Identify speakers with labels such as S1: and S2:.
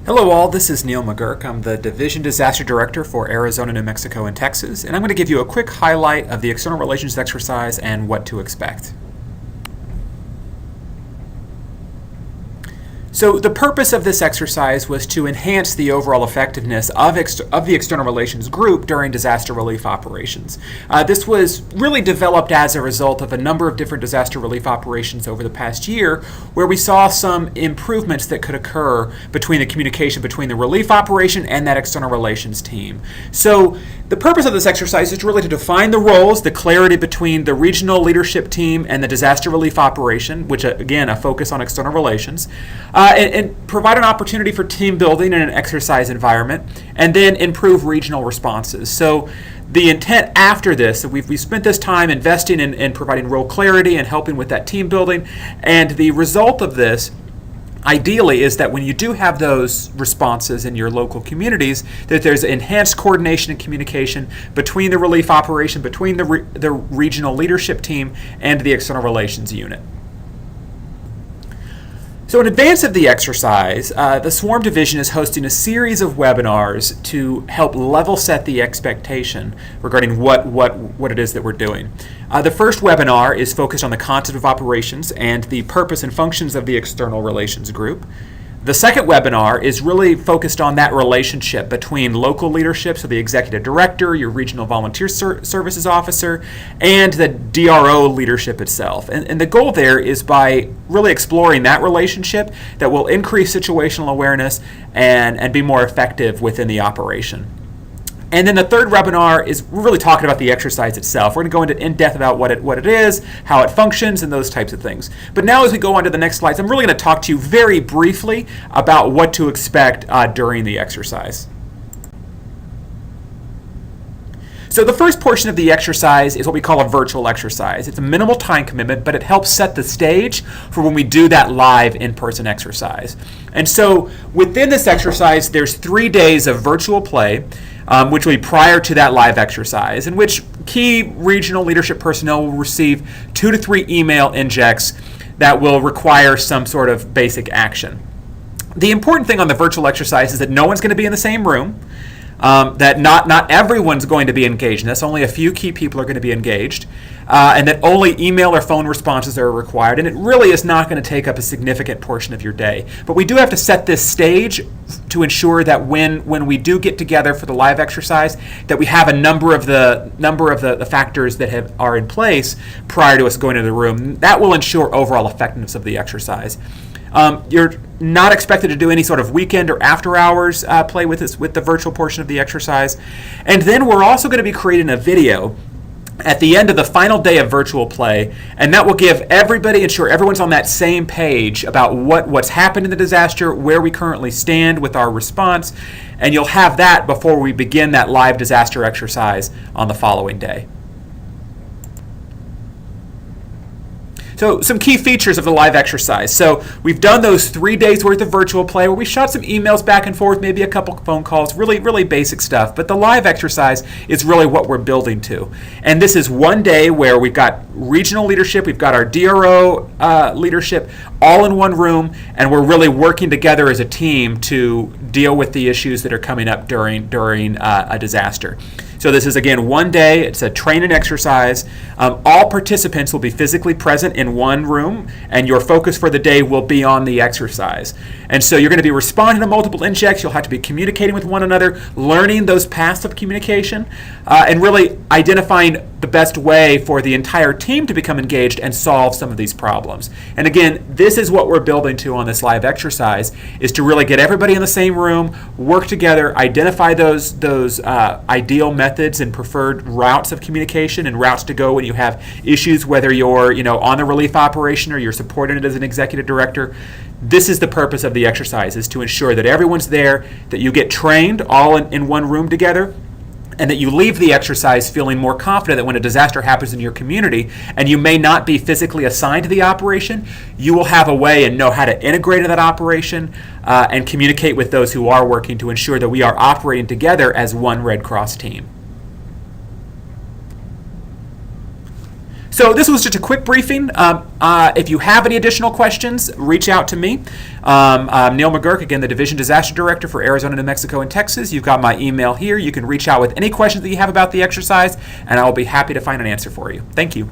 S1: Hello all, this is Neil McGurk. I'm the Division Disaster Director for Arizona, New Mexico, and Texas, and I'm going to give you a quick highlight of the External Relations exercise and what to expect. So the purpose of this exercise was to enhance the overall effectiveness of the External Relations Group during disaster relief operations. This was really developed as a result of a number of different disaster relief operations over the past year, where we saw some improvements that could occur between the communication between the relief operation and that External Relations team. So the purpose of this exercise is really to define the roles, the clarity between the regional leadership team and the disaster relief operation, which again, a focus on external relations, and provide an opportunity for team building in an exercise environment, and then improve regional responses. So the intent after this, we've spent this time investing in providing role clarity and helping with that team building, and the result of this ideally is that when you do have those responses in your local communities, that there's enhanced coordination and communication between the relief operation, between the regional leadership team, and the external relations unit. So in advance of the exercise, the Swarm Division is hosting a series of webinars to help level set the expectation regarding what it is that we're doing. The first webinar is focused on the concept of operations and the purpose and functions of the External Relations Group. The second webinar is really focused on that relationship between local leadership, so the executive director, your regional volunteer services officer, and the DRO leadership itself. And the goal there is by really exploring that relationship that will increase situational awareness and be more effective within the operation. And then the third webinar is we're really talking about the exercise itself. We're going to go into in-depth about what it is, how it functions, and those types of things. But now as we go on to the next slides, I'm really going to talk to you very briefly about what to expect during the exercise. So the first portion of the exercise is what we call a virtual exercise. It's a minimal time commitment, but it helps set the stage for when we do that live in-person exercise. And so within this exercise, there's 3 days of virtual play, which will be prior to that live exercise, in which key regional leadership personnel will receive 2 to 3 email injects that will require some sort of basic action. The important thing on the virtual exercise is that no one's going to be in the same room, that not everyone's going to be engaged in this. Only a few key people are going to be engaged, and that only email or phone responses are required, and it really is not going to take up a significant portion of your day. But we do have to set this stage to ensure that when we do get together for the live exercise, that we have a number of the factors that are in place prior to us going into the room. That will ensure overall effectiveness of the exercise. You're not expected to do any sort of weekend or after hours play with the virtual portion of the exercise. And then we're also going to be creating a video at the end of the final day of virtual play, and that will give everybody, ensure everyone's on that same page about what's happened in the disaster, where we currently stand with our response, and you'll have that before we begin that live disaster exercise on the following day. So some key features of the live exercise. So we've done those 3 days worth of virtual play where we shot some emails back and forth, maybe a couple phone calls, really basic stuff. But the live exercise is really what we're building to. And this is 1 day where we've got regional leadership, we've got our DRO leadership all in one room, and we're really working together as a team to deal with the issues that are coming up during a disaster. So this is, again, 1 day. It's a training exercise. All participants will be physically present in one room, and your focus for the day will be on the exercise. And so you're going to be responding to multiple injects. You'll have to be communicating with one another, learning those paths of communication, and really identifying the best way for the entire team to become engaged and solve some of these problems. And again, this is what we're building to on this live exercise, is to really get everybody in the same room, work together, identify those ideal methods and preferred routes of communication and routes to go when you have issues, whether you're on the relief operation or you're supporting it as an executive director. This is the purpose of the exercise, is to ensure that everyone's there, that you get trained all in one room together, and that you leave the exercise feeling more confident that when a disaster happens in your community and you may not be physically assigned to the operation, you will have a way and know how to integrate in that operation and communicate with those who are working to ensure that we are operating together as one Red Cross team. So this was just a quick briefing. If you have any additional questions, reach out to me. I'm Neil McGurk, again, the Division Disaster Director for Arizona, New Mexico, and Texas. You've got my email here. You can reach out with any questions that you have about the exercise, and I will be happy to find an answer for you. Thank you.